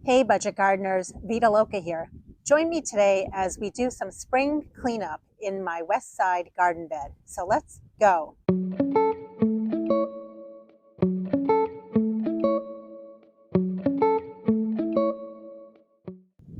Hey budget gardeners, Vita Loca here. Join me today as we do some spring cleanup in my west side garden bed. So let's go.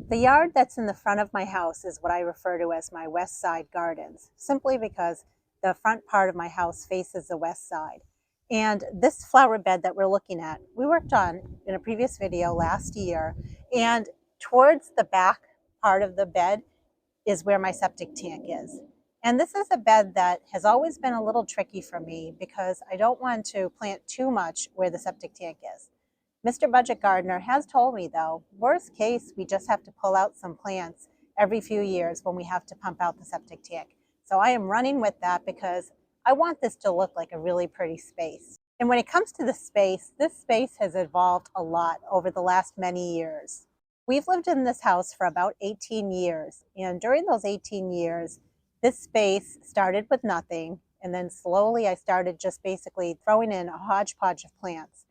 The yard that's in the front of my house is what I refer to as my west side gardens, simply because the front part of my house faces the west side. And this flower bed that we're looking at, we worked on in a previous video last year, and towards the back part of the bed is where my septic tank is. And this is a bed that has always been a little tricky for me because I don't want to plant too much where the septic tank is. Mr. Budget Gardener has told me though, worst case, we just have to pull out some plants every few years when we have to pump out the septic tank. So I am running with that because I want this to look like a really pretty space. And when it comes to the space, this space has evolved a lot over the last many years. We've lived in this house for about 18 years, and during those 18 years, this space started with nothing, and then slowly I started just basically throwing in a hodgepodge of plants.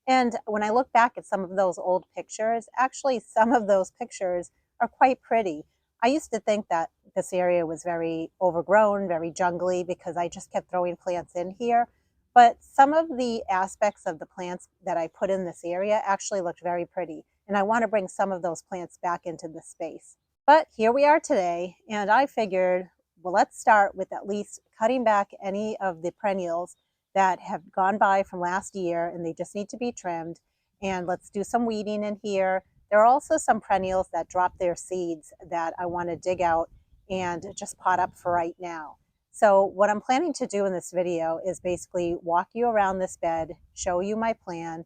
And when I look back at some of those old pictures, actually some of those pictures are quite pretty. I used to think that this area was very overgrown, very jungly, because I just kept throwing plants in here. But some of the aspects of the plants that I put in this area actually looked very pretty. And I want to bring some of those plants back into this space. But here we are today, and I figured, well, let's start with at least cutting back any of the perennials that have gone by from last year and they just need to be trimmed. And let's do some weeding in here. There are also some perennials that drop their seeds that I want to dig out and just pot up for right now. So what I'm planning to do in this video is basically walk you around this bed, show you my plan.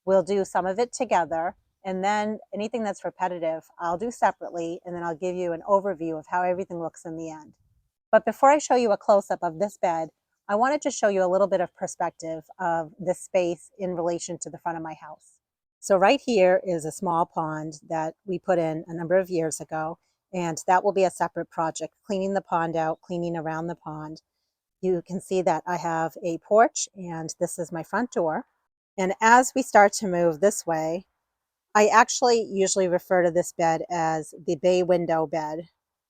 We'll do some of it together, and then anything that's repetitive, I'll do separately, and then I'll give you an overview of how everything looks in the end. But before I show you a close-up of this bed, I wanted to show you a little bit of perspective of this space in relation to the front of my house. So right here is a small pond that we put in a number of years ago, and that will be a separate project, cleaning the pond out, cleaning around the pond. You can see that I have a porch, and this is my front door. And as we start to move this way, I actually usually refer to this bed as the bay window bed,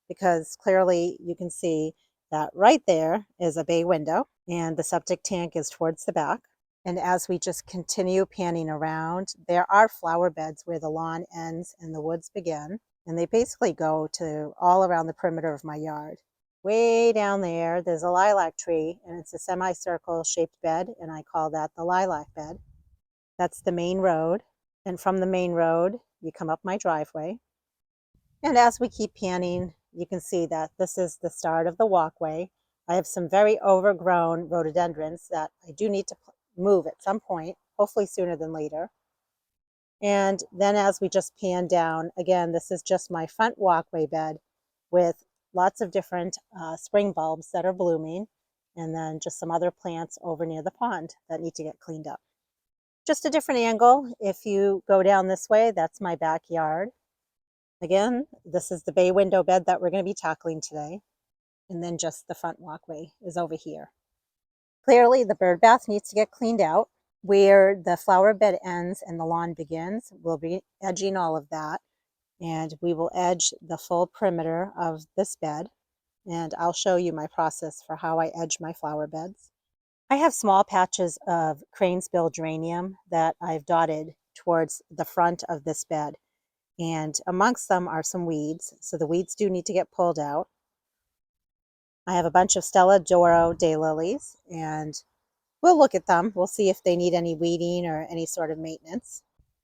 because clearly you can see that right there is a bay window and the septic tank is towards the back. And as we just continue panning around, there are flower beds where the lawn ends and the woods begin. And they basically go to all around the perimeter of my yard. Way down there, there's a lilac tree, and it's a semicircle shaped bed, and I call that the lilac bed. That's the main road. And from the main road, you come up my driveway. And as we keep panning, you can see that this is the start of the walkway. I have some very overgrown rhododendrons that I do need to move at some point, hopefully sooner than later. And then as we just pan down, again, this is just my front walkway bed with lots of different spring bulbs that are blooming, and then just some other plants over near the pond that need to get cleaned up. Just a different angle. If you go down this way, that's my backyard. Again, this is the bay window bed that we're going to be tackling today. And then just the front walkway is over here. Clearly, the bird bath needs to get cleaned out. Where the flower bed ends and the lawn begins, we'll be edging all of that. And we will edge the full perimeter of this bed. And I'll show you my process for how I edge my flower beds. I have small patches of Cranesbill Geranium that I've dotted towards the front of this bed. And amongst them are some weeds, so the weeds do need to get pulled out. I have a bunch of Stella D'oro Daylilies, and we'll look at them. We'll see if they need any weeding or any sort of maintenance.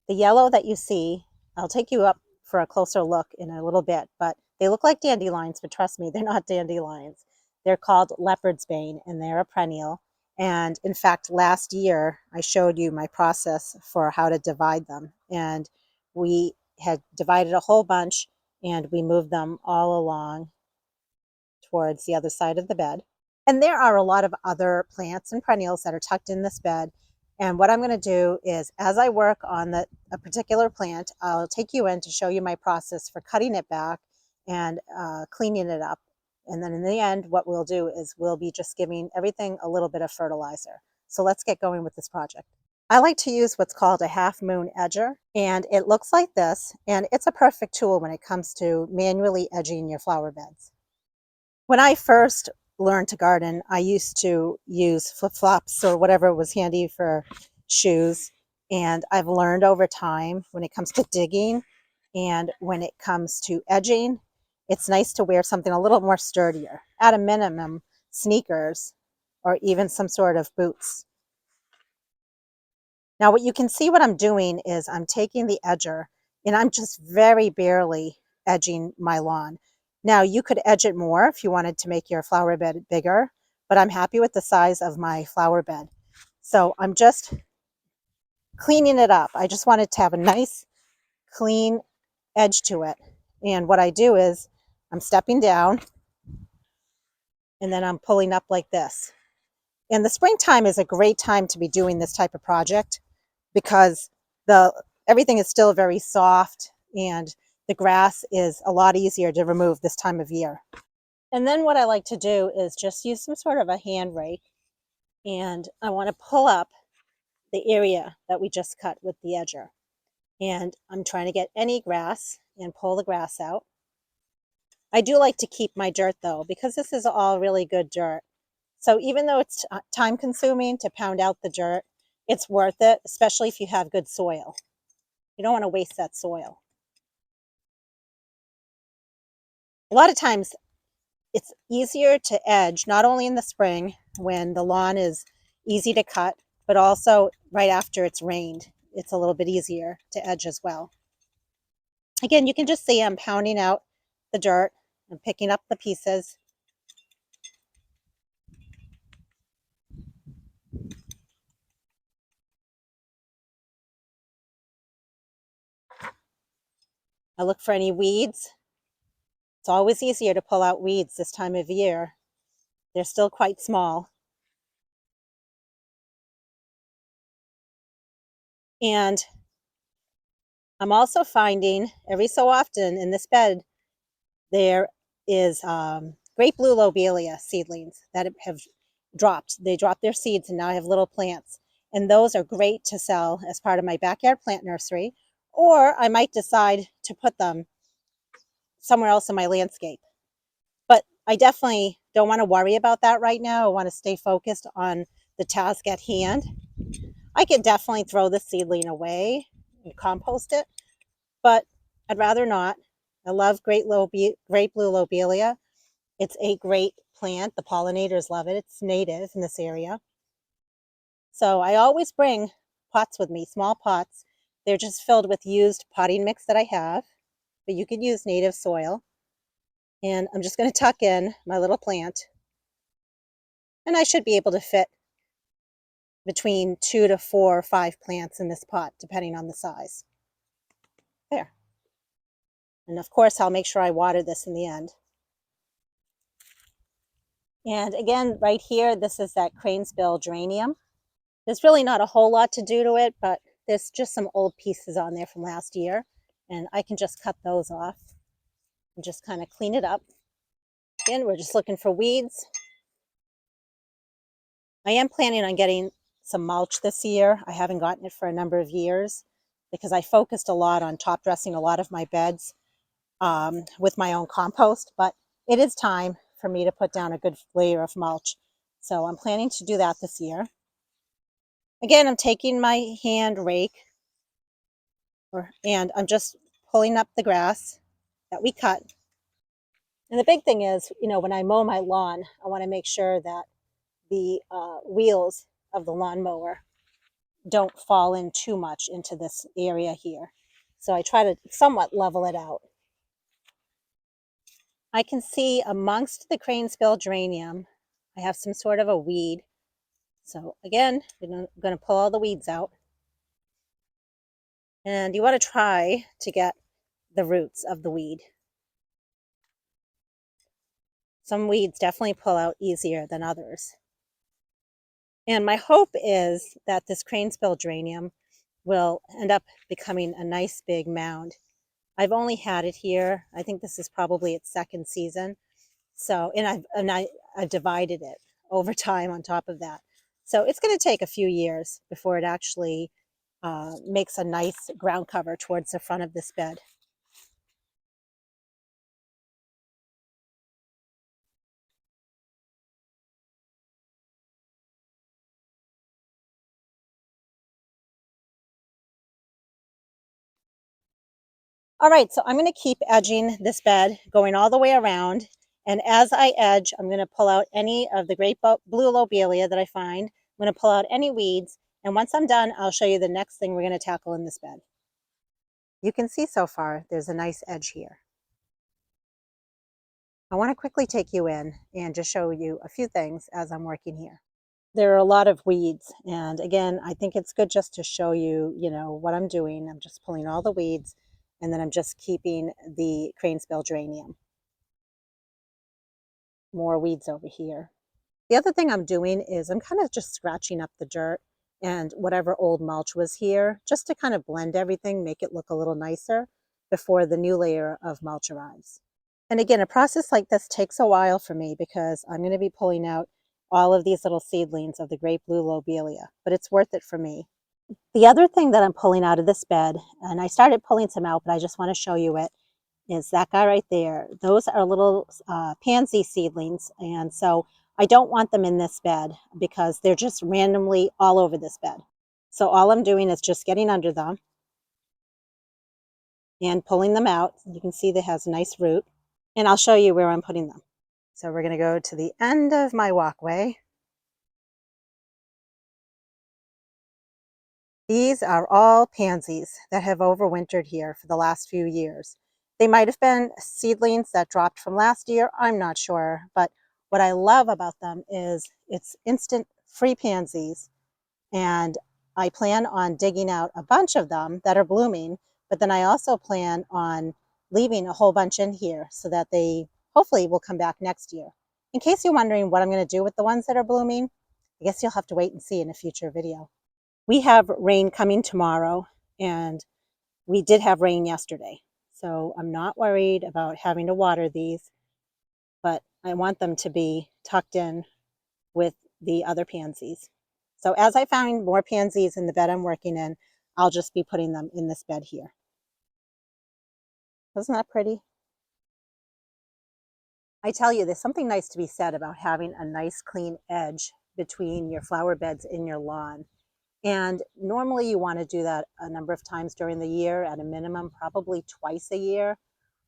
The yellow that you see, I'll take you up for a closer look in a little bit, but they look like dandelions, but trust me, they're not dandelions. They're called Leopard's Bane, and they're a perennial. And in fact, last year, I showed you my process for how to divide them. And we had divided a whole bunch, and we moved them all along towards the other side of the bed. And there are a lot of other plants and perennials that are tucked in this bed. And what I'm going to do is, as I work on a particular plant, I'll take you in to show you my process for cutting it back and cleaning it up. And then in the end, what we'll do is we'll be just giving everything a little bit of fertilizer. So let's get going with this project. I like to use what's called a half moon edger, and it looks like this, and it's a perfect tool when it comes to manually edging your flower beds. When I first learned to garden, I used to use flip-flops or whatever was handy for shoes, and I've learned over time when it comes to digging and when it comes to edging, it's nice to wear something a little more sturdier. At a minimum, sneakers or even some sort of boots. Now what you can see what I'm doing is I'm taking the edger and I'm just very barely edging my lawn. Now you could edge it more if you wanted to make your flower bed bigger, but I'm happy with the size of my flower bed. So I'm just cleaning it up. I just wanted to have a nice clean edge to it. And what I do is I'm stepping down and then I'm pulling up like this. And the springtime is a great time to be doing this type of project because everything is still very soft and the grass is a lot easier to remove this time of year. And then what I like to do is just use some sort of a hand rake, and I want to pull up the area that we just cut with the edger. And I'm trying to get any grass and pull the grass out. I do like to keep my dirt though, because this is all really good dirt. So even though it's time consuming to pound out the dirt, it's worth it, especially if you have good soil. You don't want to waste that soil. A lot of times it's easier to edge, not only in the spring when the lawn is easy to cut, but also right after it's rained. It's a little bit easier to edge as well. Again, you can just see I'm pounding out the dirt and picking up the pieces. I look for any weeds. It's always easier to pull out weeds this time of year. They're still quite small. And I'm also finding every so often in this bed, there is great Blue Lobelia seedlings that have dropped. They dropped their seeds and now I have little plants. And those are great to sell as part of my backyard plant nursery. Or I might decide to put them somewhere else in my landscape. But I definitely don't want to worry about that right now. I want to stay focused on the task at hand. I could definitely throw the seedling away and compost it, but I'd rather not. I love great Blue Lobelia. It's a great plant. The pollinators love it. It's native in this area. So I always bring pots with me, small pots. They're just filled with used potting mix that I have, but you could use native soil. And I'm just going to tuck in my little plant. And I should be able to fit between 2 to 4 or 5 plants in this pot, depending on the size. There. And of course, I'll make sure I water this in the end. And again, right here, this is that Cranesbill Geranium. There's really not a whole lot to do to it, but there's just some old pieces on there from last year. And I can just cut those off and just kind of clean it up. Again, we're just looking for weeds. I am planning on getting some mulch this year. I haven't gotten it for a number of years because I focused a lot on top dressing a lot of my beds with my own compost, but it is time for me to put down a good layer of mulch. So I'm planning to do that this year. Again, I'm taking my hand rake and I'm just pulling up the grass that we cut. And the big thing is, you know, when I mow my lawn, I want to make sure that the wheels of the lawnmower don't fall in too much into this area here. So I try to somewhat level it out. I can see amongst the Cranesbill Geranium, I have some sort of a weed. So again, I'm going to pull all the weeds out. And you want to try to get the roots of the weed. Some weeds definitely pull out easier than others. And my hope is that this Cranesbill Geranium will end up becoming a nice big mound. I've only had it here. I think this is probably its second season. So, and I've divided it over time on top of that. So it's going to take a few years before it actually makes a nice ground cover towards the front of this bed. All right, so I'm going to keep edging this bed, going all the way around. And as I edge, I'm going to pull out any of the great blue lobelia that I find. I'm going to pull out any weeds. And once I'm done, I'll show you the next thing we're going to tackle in this bed. You can see so far, there's a nice edge here. I want to quickly take you in and just show you a few things as I'm working here. There are a lot of weeds. And again, I think it's good just to show you, what I'm doing. I'm just pulling all the weeds, and then I'm just keeping the Cranesbill Geranium. More weeds over here. The other thing I'm doing is I'm kind of just scratching up the dirt and whatever old mulch was here, just to kind of blend everything, make it look a little nicer before the new layer of mulch arrives. And again, a process like this takes a while for me because I'm going to be pulling out all of these little seedlings of the great blue lobelia, but it's worth it for me. The other thing that I'm pulling out of this bed, and I started pulling some out, but I just want to show you it, is that guy right there. Those are little pansy seedlings, and so I don't want them in this bed because they're just randomly all over this bed. So all I'm doing is just getting under them and pulling them out. You can see that has a nice root, and I'll show you where I'm putting them. So we're going to go to the end of my walkway. These are all pansies that have overwintered here for the last few years. They might have been seedlings that dropped from last year, I'm not sure, but what I love about them is it's instant free pansies, and I plan on digging out a bunch of them that are blooming, but then I also plan on leaving a whole bunch in here so that they hopefully will come back next year. In case you're wondering what I'm going to do with the ones that are blooming, I guess you'll have to wait and see in a future video. We have rain coming tomorrow, and we did have rain yesterday. So I'm not worried about having to water these, but I want them to be tucked in with the other pansies. So as I find more pansies in the bed I'm working in, I'll just be putting them in this bed here. Isn't that pretty? I tell you, there's something nice to be said about having a nice clean edge between your flower beds in your lawn. And normally you want to do that a number of times during the year, at a minimum, probably twice a year.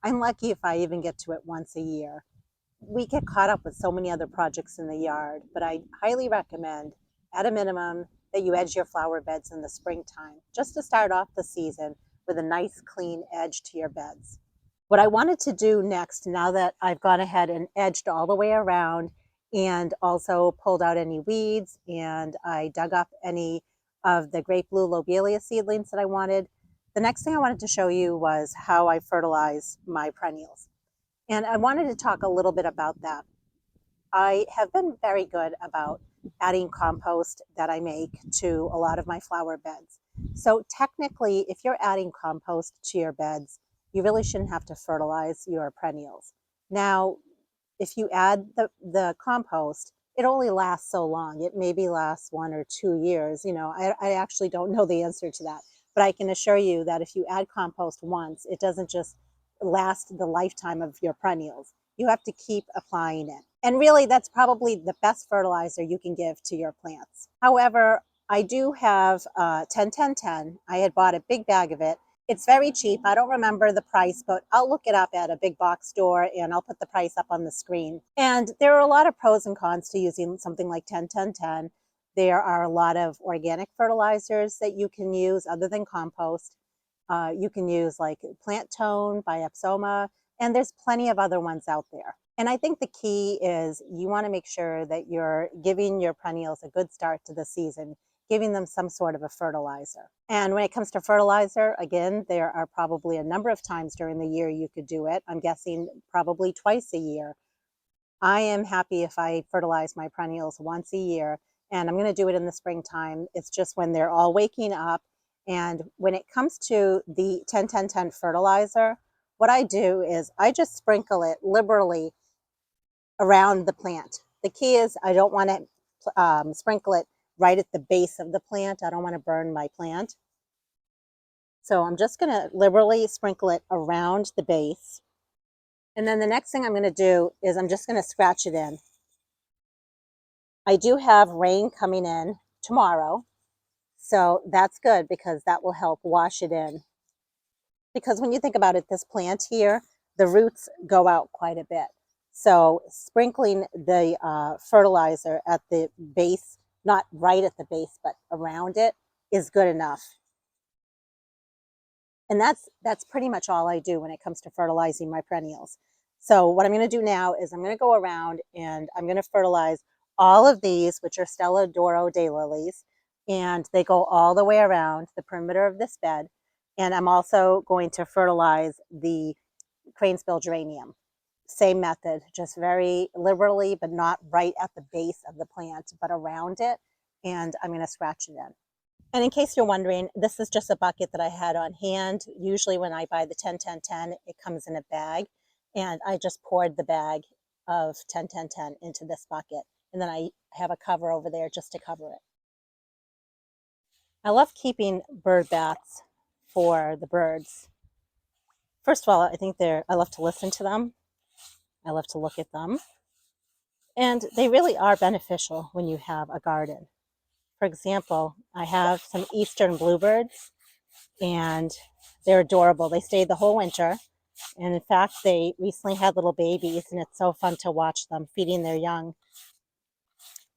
I'm lucky if I even get to it once a year. We get caught up with so many other projects in the yard, but I highly recommend, at a minimum, that you edge your flower beds in the springtime, just to start off the season with a nice clean edge to your beds. What I wanted to do next, now that I've gone ahead and edged all the way around and also pulled out any weeds, and I dug up any of the great blue lobelia seedlings that I wanted, the next thing I wanted to show you was how I fertilize my perennials. And I wanted to talk a little bit about that. I have been very good about adding compost that I make to a lot of my flower beds. So technically, if you're adding compost to your beds, you really shouldn't have to fertilize your perennials. Now, if you add the compost, it only lasts so long. It maybe lasts 1 or 2 years. I actually don't know the answer to that. But I can assure you that if you add compost once, it doesn't just last the lifetime of your perennials. You have to keep applying it. And really, that's probably the best fertilizer you can give to your plants. However, I do have 10-10-10. I had bought a big bag of it. It's very cheap. I don't remember the price, but I'll look it up at a big box store and I'll put the price up on the screen. And there are a lot of pros and cons to using something like 10-10-10. There are a lot of organic fertilizers that you can use other than compost. You can use like Plant Tone by Epsoma, and there's plenty of other ones out there. And I think the key is you want to make sure that you're giving your perennials a good start to the season, giving them some sort of a fertilizer. And when it comes to fertilizer, again, there are probably a number of times during the year you could do it. I'm guessing probably twice a year. I am happy if I fertilize my perennials once a year, and I'm going to do it in the springtime. It's just when they're all waking up. And when it comes to the 10-10-10 fertilizer, what I do is I just sprinkle it liberally around the plant. The key is I don't want to sprinkle it right at the base of the plant. I don't want to burn my plant. So I'm just going to liberally sprinkle it around the base. And then the next thing I'm going to do is I'm just going to scratch it in. I do have rain coming in tomorrow, so that's good because that will help wash it in. Because when you think about it, this plant here, the roots go out quite a bit. So sprinkling the fertilizer at the base, not right at the base, but around it, is good enough. And that's pretty much all I do when it comes to fertilizing my perennials. So what I'm going to do now is I'm going to go around and I'm going to fertilize all of these, which are Stella D'oro Daylilies, and they go all the way around the perimeter of this bed. And I'm also going to fertilize the Cranesbill Geranium. Same method, just very liberally, but not right at the base of the plant, but around it. And I'm going to scratch it in. And in case you're wondering, this is just a bucket that I had on hand. Usually when I buy the 10-10-10, it comes in a bag. And I just poured the bag of 10-10-10 into this bucket. And then I have a cover over there just to cover it. I love keeping bird baths for the birds. First of all, I think I love to listen to them. I love to look at them. And they really are beneficial when you have a garden. For example, I have some eastern bluebirds, and they're adorable. They stayed the whole winter. And in fact, they recently had little babies, and it's so fun to watch them feeding their young.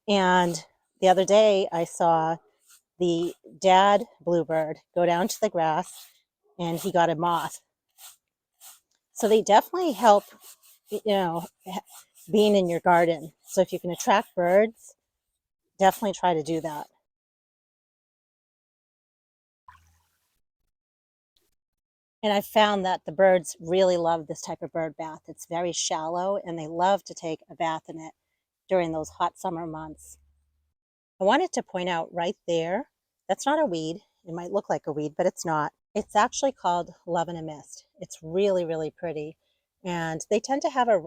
And the other day, I saw the dad bluebird go down to the grass, and he got a moth. So they definitely help, being in your garden. So if you can attract birds, definitely try to do that. And I've found that the birds really love this type of bird bath. It's very shallow, and they love to take a bath in it during those hot summer months. I wanted to point out right there, that's not a weed. It might look like a weed, but it's not. It's actually called Love in a Mist. It's really, really pretty. And they tend to have a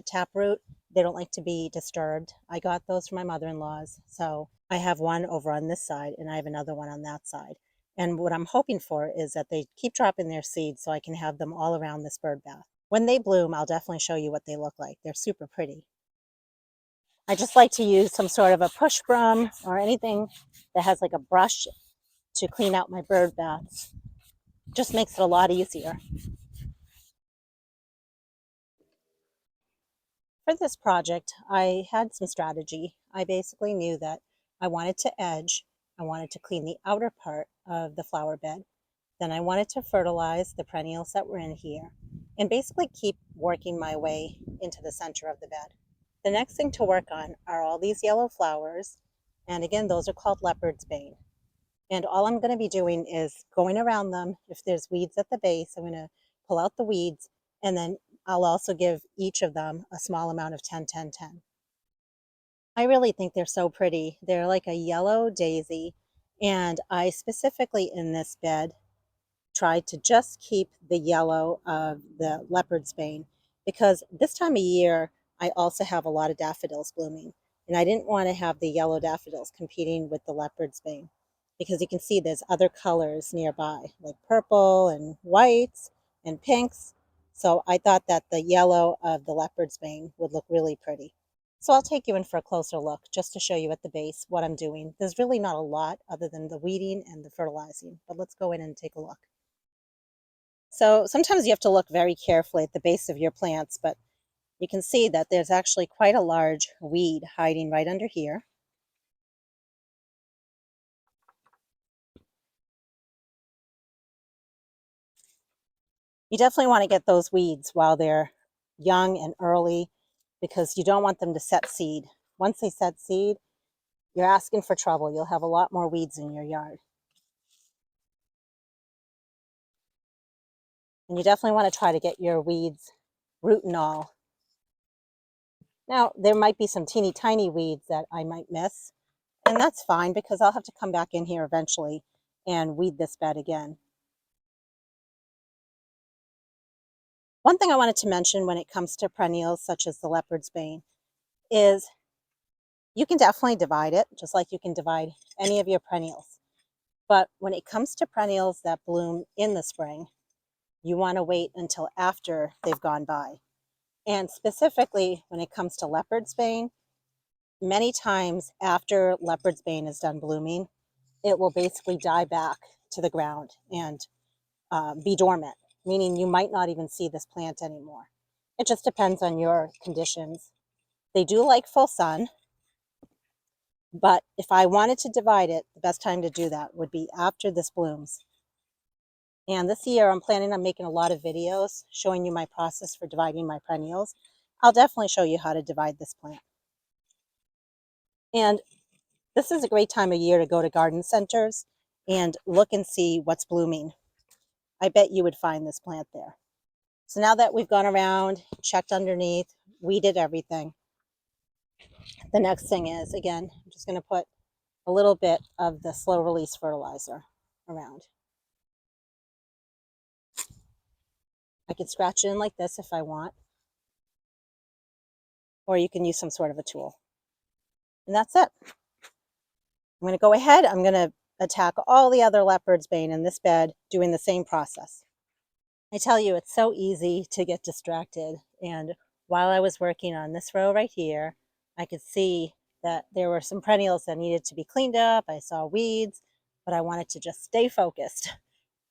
taproot. They don't like to be disturbed. I got those from my mother-in-law's. So I have one over on this side, and I have another one on that side. And what I'm hoping for is that they keep dropping their seeds so I can have them all around this bird bath. When they bloom, I'll definitely show you what they look like. They're super pretty. I just like to use some sort of a push broom or anything that has like a brush to clean out my bird baths. Just makes it a lot easier. For this project, I had some strategy. I basically knew that I wanted to edge, I wanted to clean the outer part of the flower bed, then I wanted to fertilize the perennials that were in here, and basically keep working my way into the center of the bed. The next thing to work on are all these yellow flowers, and again, those are called Leopard's Bane. And all I'm going to be doing is going around them. If there's weeds at the base, I'm going to pull out the weeds, and then I'll also give each of them a small amount of 10-10-10. I really think they're so pretty. They're like a yellow daisy, and I specifically in this bed tried to just keep the yellow of the leopard's bane, because this time of year I also have a lot of daffodils blooming, and I didn't want to have the yellow daffodils competing with the leopard's bane, because you can see there's other colors nearby like purple and whites and pinks. So I thought that the yellow of the leopard's bane would look really pretty. So I'll take you in for a closer look just to show you at the base what I'm doing. There's really not a lot other than the weeding and the fertilizing, but let's go in and take a look. So sometimes you have to look very carefully at the base of your plants, but you can see that there's actually quite a large weed hiding right under here. You definitely want to get those weeds while they're young and early, because you don't want them to set seed. Once they set seed, you're asking for trouble. You'll have a lot more weeds in your yard. And you definitely want to try to get your weeds root and all. Now, there might be some teeny tiny weeds that I might miss, and that's fine because I'll have to come back in here eventually and weed this bed again. One thing I wanted to mention when it comes to perennials such as the leopard's bane is You can definitely divide it, just like you can divide any of your perennials. But when it comes to perennials that bloom in the spring, you want to wait until after they've gone by. And specifically when it comes to Leopard's Bane, many times after Leopard's Bane is done blooming, it will basically die back to the ground and be dormant, meaning you might not even see this plant anymore. It just depends on your conditions. They do like full sun, but if I wanted to divide it, the best time to do that would be after this blooms. And this year I'm planning on making a lot of videos showing you my process for dividing my perennials. I'll definitely show you how to divide this plant. And this is a great time of year to go to garden centers and look and see what's blooming. I bet you would find this plant there. So now that we've gone around, checked underneath, weeded everything, the next thing is, again, I'm just going to put a little bit of the slow release fertilizer around. I can scratch it in like this if I want, or you can use some sort of a tool. And that's it. I'm going to go ahead, I'm going to attack all the other Leopard's Bane in this bed doing the same process. I tell you, it's so easy to get distracted. And while I was working on this row right here, I could see that there were some perennials that needed to be cleaned up. I saw weeds, but I wanted to just stay focused.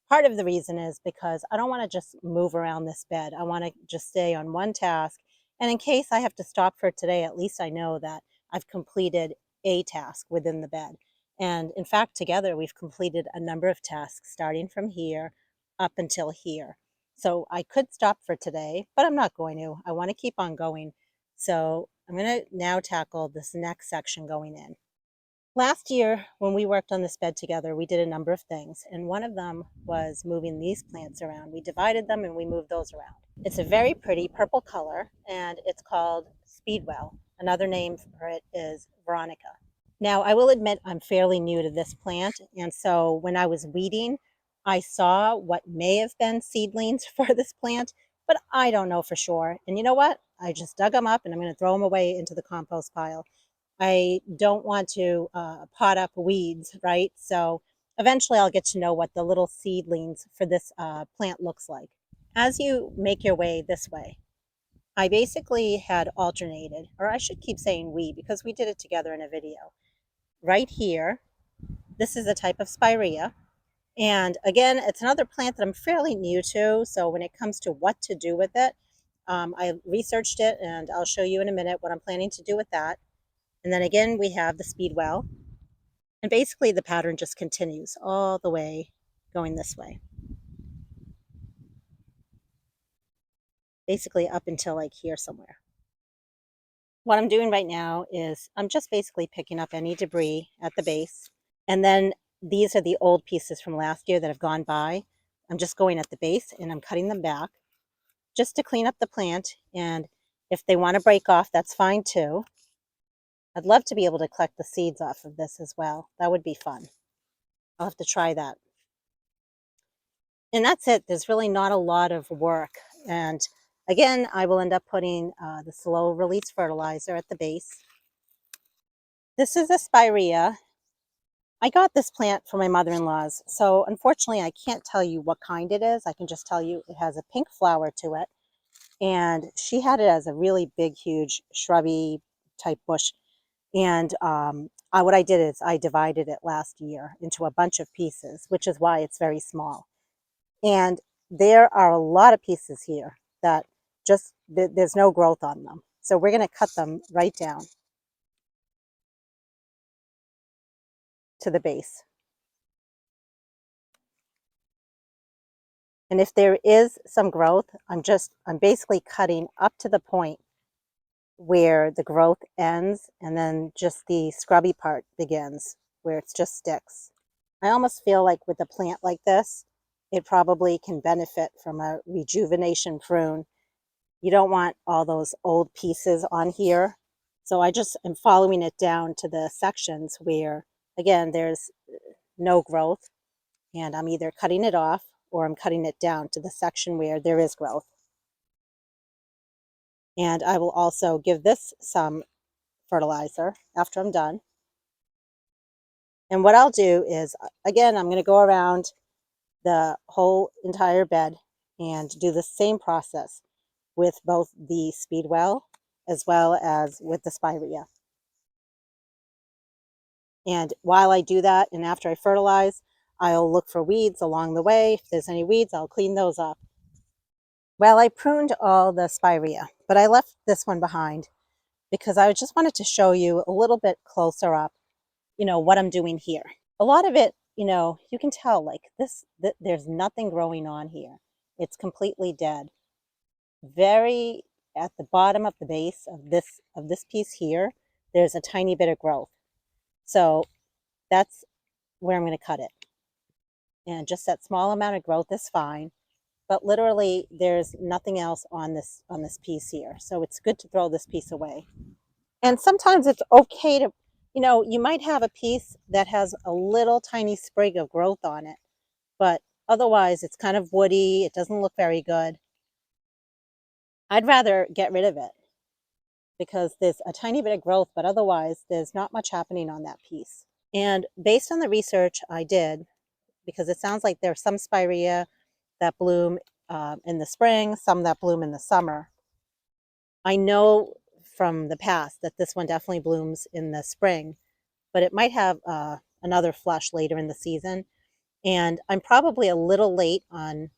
Part of the reason is because I don't want to just move around this bed. I want to just stay on one task. And in case I have to stop for today, at least I know that I've completed a task within the bed. And in fact, together we've completed a number of tasks starting from here up until here. So I could stop for today, but I'm not going to. I want to keep on going. So I'm going to now tackle this next section going in. Last year, when we worked on this bed together, we did a number of things, and one of them was moving these plants around. We divided them and we moved those around. It's a very pretty purple color, and it's called Speedwell. Another name for it is Veronica. Now, I will admit I'm fairly new to this plant, and so when I was weeding, I saw what may have been seedlings for this plant, but I don't know for sure. And you know what? I just dug them up, and I'm going to throw them away into the compost pile. I don't want to pot up weeds, right? So eventually I'll get to know what the little seedlings for this plant looks like. As you make your way this way, I basically had alternated, or I should keep saying we because we did it together in a video. Right here, this is a type of Spirea. And again, it's another plant that I'm fairly new to. So when it comes to what to do with it, I researched it and I'll show you in a minute what I'm planning to do with that. And then again, we have the Speedwell. And basically the pattern just continues all the way going this way. Basically up until like here somewhere. What I'm doing right now is I'm just basically picking up any debris at the base. And then these are the old pieces from last year that have gone by. I'm just going at the base and I'm cutting them back just to clean up the plant. And if they want to break off, that's fine too. I'd love to be able to collect the seeds off of this as well. That would be fun. I'll have to try that. And that's it. There's really not a lot of work. And again, I will end up putting the slow release fertilizer at the base. This is a Spirea. I got this plant from my mother-in-law's. So unfortunately, I can't tell you what kind it is. I can just tell you it has a pink flower to it. And she had it as a really big, huge, shrubby type bush. And what I did is I divided it last year into a bunch of pieces, which is why it's very small. And there are a lot of pieces here that just, there's no growth on them. So we're going to cut them right down to the base. And if there is some growth, I'm basically cutting up to the point where the growth ends and then just the scrubby part begins where it's just sticks. I almost feel like with a plant like this, it probably can benefit from a rejuvenation prune. You don't want all those old pieces on here. So I just am following it down to the sections where, again, there's no growth. And I'm either cutting it off or I'm cutting it down to the section where there is growth. And I will also give this some fertilizer after I'm done. And what I'll do is, again, I'm going to go around the whole entire bed and do the same process with both the Speedwell as well as with the Spirea. And while I do that, and after I fertilize, I'll look for weeds along the way. If there's any weeds, I'll clean those up. Well, I pruned all the Spirea, but I left this one behind because I just wanted to show you a little bit closer up, what I'm doing here. A lot of it, you can tell like this, there's nothing growing on here. It's completely dead. Very at the bottom of the base of this piece here, there's a tiny bit of growth. So that's where I'm going to cut it. And just that small amount of growth is fine. But literally there's nothing else on this piece here. So it's good to throw this piece away. And sometimes it's okay to, you might have a piece that has a little tiny sprig of growth on it, but otherwise it's kind of woody. It doesn't look very good. I'd rather get rid of it because there's a tiny bit of growth, but otherwise there's not much happening on that piece. And based on the research I did, because it sounds like there's some Spirea that bloom in the spring, some that bloom in the summer. I know from the past that this one definitely blooms in the spring, but it might have another flush later in the season. And I'm probably a little late on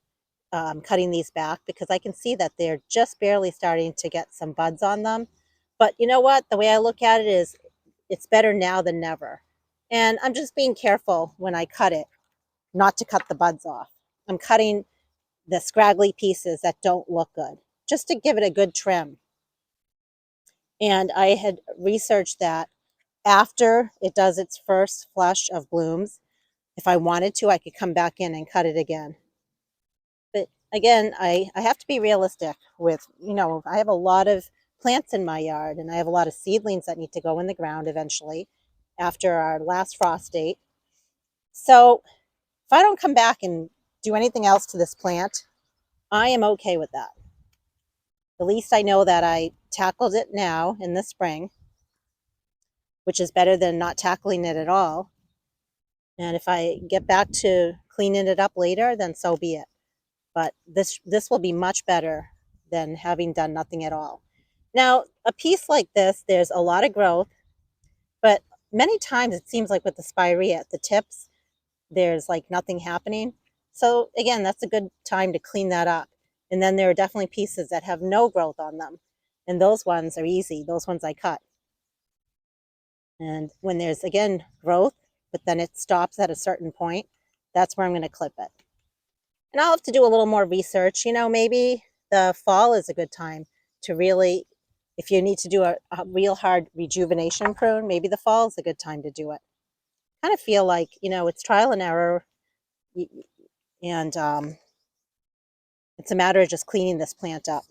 cutting these back because I can see that they're just barely starting to get some buds on them. But you know what? The way I look at it is it's better now than never. And I'm just being careful when I cut it, not to cut the buds off. I'm cutting the scraggly pieces that don't look good, just to give it a good trim. And I had researched that after it does its first flush of blooms, if I wanted to, I could come back in and cut it again. But again, I have to be realistic with, I have a lot of plants in my yard and I have a lot of seedlings that need to go in the ground eventually after our last frost date. So if I don't come back and do anything else to this plant, I am okay with that. At least I know that I tackled it now in the spring, which is better than not tackling it at all. And if I get back to cleaning it up later, then so be it. But this will be much better than having done nothing at all. Now, a piece like this, there's a lot of growth, but many times it seems like with the Spirea at the tips, there's like nothing happening. So again, that's a good time to clean that up. And then there are definitely pieces that have no growth on them. And those ones are easy. Those ones I cut. And when there's, again, growth, but then it stops at a certain point, that's where I'm going to clip it. And I'll have to do a little more research. Maybe the fall is a good time to really, if you need to do a real hard rejuvenation prune, maybe the fall is a good time to do it. I kind of feel like, it's trial and error. And it's a matter of just cleaning this plant up.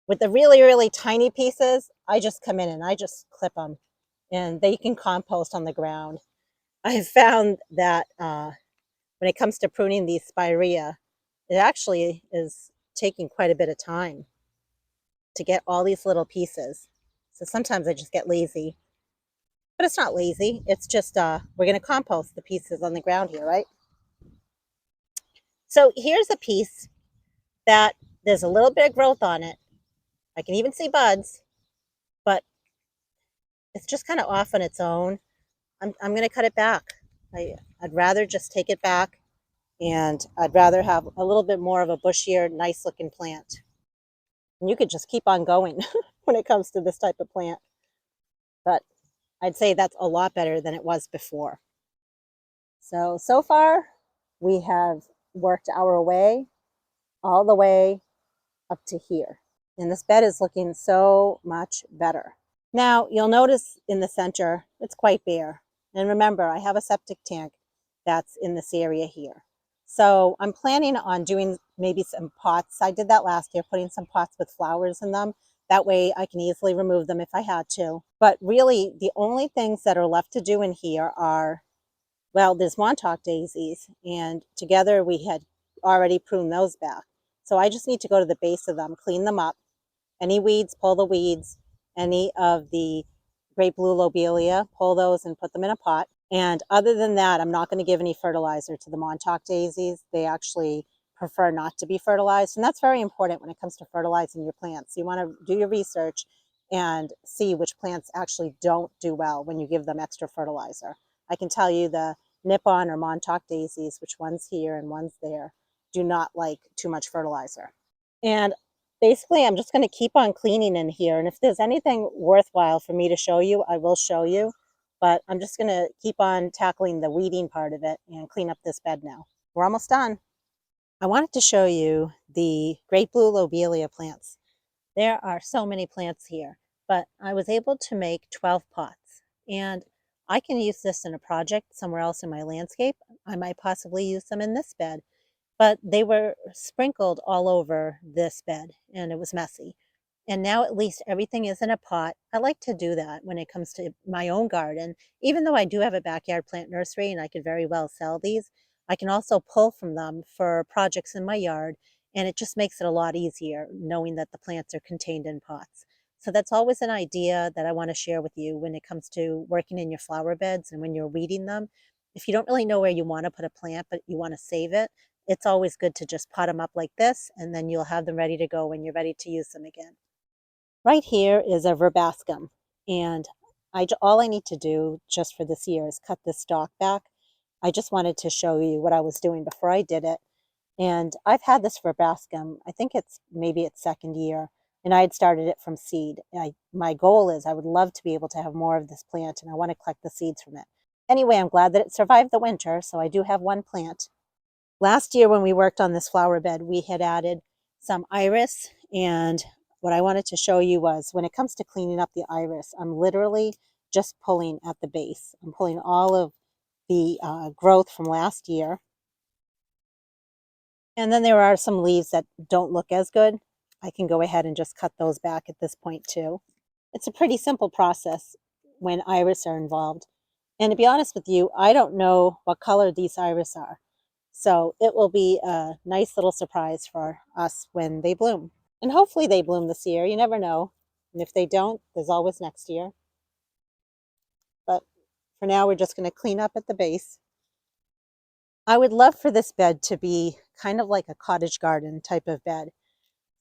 With the really, really tiny pieces, I just come in and I just clip them. And they can compost on the ground. I have found that when it comes to pruning these Spirea, it actually is taking quite a bit of time to get all these little pieces. So sometimes I just get lazy. But it's not lazy. It's just we're going to compost the pieces on the ground here, right? So here's a piece that there's a little bit of growth on it. I can even see buds, but it's just kind of off on its own. I'm going to cut it back. I'd rather just take it back, and I'd rather have a little bit more of a bushier, nice looking plant. And you could just keep on going when it comes to this type of plant. But I'd say that's a lot better than it was before. So far, we have worked our way all the way up to here. And this bed is looking so much better. Now, you'll notice in the center, it's quite bare. And remember, I have a septic tank that's in this area here. So I'm planning on doing maybe some pots. I did that last year, putting some pots with flowers in them. That way I can easily remove them if I had to. But really, the only things that are left to do in here are, well, there's Montauk daisies. And together we had already pruned those back. So I just need to go to the base of them, clean them up, Any weeds, pull the weeds. Any of the great blue lobelia, pull those and put them in a pot. And other than that, I'm not going to give any fertilizer to the Montauk daisies. They actually prefer not to be fertilized. And that's very important when it comes to fertilizing your plants. You want to do your research and see which plants actually don't do well when you give them extra fertilizer. I can tell you the Nippon or Montauk daisies, which one's here and one's there, do not like too much fertilizer. And basically, I'm just going to keep on cleaning in here. And if there's anything worthwhile for me to show you, I will show you. But I'm just going to keep on tackling the weeding part of it and clean up this bed now. We're almost done. I wanted to show you the great blue lobelia plants. There are so many plants here, but I was able to make 12 pots. And I can use this in a project somewhere else in my landscape. I might possibly use them in this bed, but they were sprinkled all over this bed and it was messy. And now at least everything is in a pot. I like to do that when it comes to my own garden. Even though I do have a backyard plant nursery and I could very well sell these, I can also pull from them for projects in my yard. And it just makes it a lot easier knowing that the plants are contained in pots. So that's always an idea that I want to share with you when it comes to working in your flower beds and when you're weeding them. If you don't really know where you want to put a plant, but you want to save it, it's always good to just pot them up like this, and then you'll have them ready to go when you're ready to use them again. Right here is a verbascum, and all I need to do just for this year is cut this stalk back. I just wanted to show you what I was doing before I did it. And I've had this verbascum, I think it's maybe its second year, and I had started it from seed. My goal is I would love to be able to have more of this plant, and I want to collect the seeds from it. Anyway, I'm glad that it survived the winter, so I do have one plant. Last year when we worked on this flower bed, we had added some iris, and what I wanted to show you was when it comes to cleaning up the iris, I'm literally just pulling at the base. I'm pulling all of the growth from last year. And then there are some leaves that don't look as good. I can go ahead and just cut those back at this point too. It's a pretty simple process when iris are involved. And to be honest with you, I don't know what color these iris are. So it will be a nice little surprise for us when they bloom. And hopefully they bloom this year. You never know. And if they don't, there's always next year. But for now, we're just going to clean up at the base. I would love for this bed to be kind of like a cottage garden type of bed.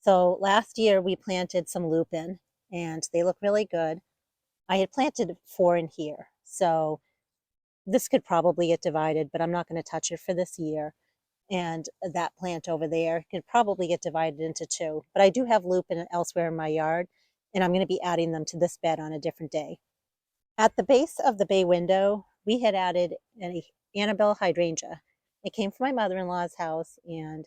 So last year we planted some lupine and they look really good. I had planted 4 in here. So this could probably get divided, but I'm not going to touch it for this year. And that plant over there could probably get divided into 2. But I do have lupine elsewhere in my yard, and I'm going to be adding them to this bed on a different day. At the base of the bay window, we had added an Anabella Hydrangea. It came from my mother-in-law's house, and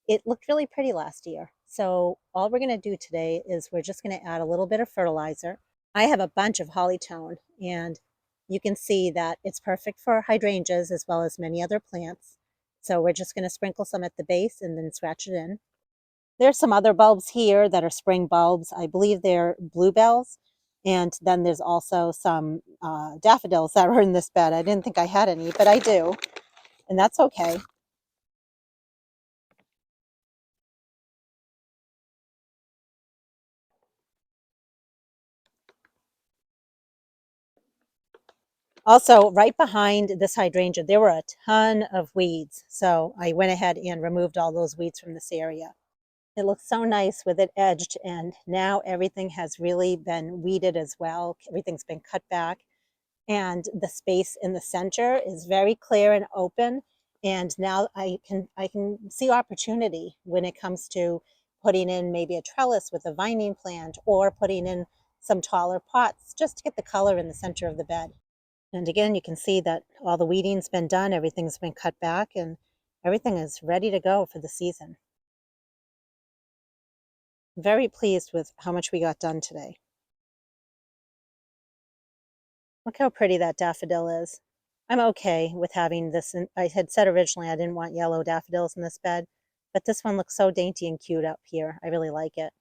it looked really pretty last year. So all we're going to do today is we're just going to add a little bit of fertilizer. I have a bunch of hollytone, and you can see that it's perfect for hydrangeas as well as many other plants. So we're just going to sprinkle some at the base and then scratch it in. There's some other bulbs here that are spring bulbs. I believe they're bluebells. And then there's also some daffodils that were in this bed. I didn't think I had any, but I do. And that's okay. Also, right behind this hydrangea, there were a ton of weeds. So I went ahead and removed all those weeds from this area. It looks so nice with it edged, and now everything has really been weeded as well. Everything's been cut back, and the space in the center is very clear and open. And now I can see opportunity when it comes to putting in maybe a trellis with a vining plant or putting in some taller pots just to get the color in the center of the bed. And again, you can see that all the weeding's been done, everything's been cut back, and everything is ready to go for the season. I'm very pleased with how much we got done today. Look how pretty that daffodil is. I'm okay with having this. I had said originally I didn't want yellow daffodils in this bed, but this one looks so dainty and cute up here. I really like it.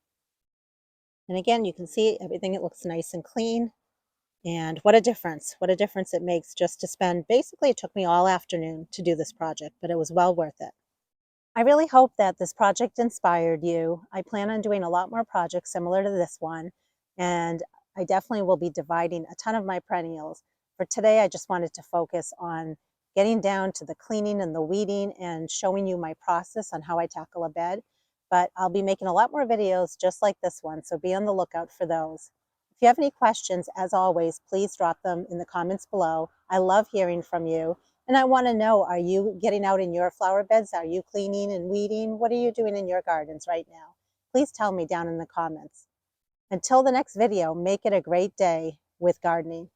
And again, you can see everything, it looks nice and clean. And what a difference it makes just to spend, basically it took me all afternoon to do this project, but it was well worth it. I really hope that this project inspired you. I plan on doing a lot more projects similar to this one, and I definitely will be dividing a ton of my perennials. For today, I just wanted to focus on getting down to the cleaning and the weeding and showing you my process on how I tackle a bed. But I'll be making a lot more videos just like this one, so be on the lookout for those. If you have any questions, as always, please drop them in the comments below. I love hearing from you. And I want to know, are you getting out in your flower beds? Are you cleaning and weeding? What are you doing in your gardens right now? Please tell me down in the comments. Until the next video, make it a great day with gardening.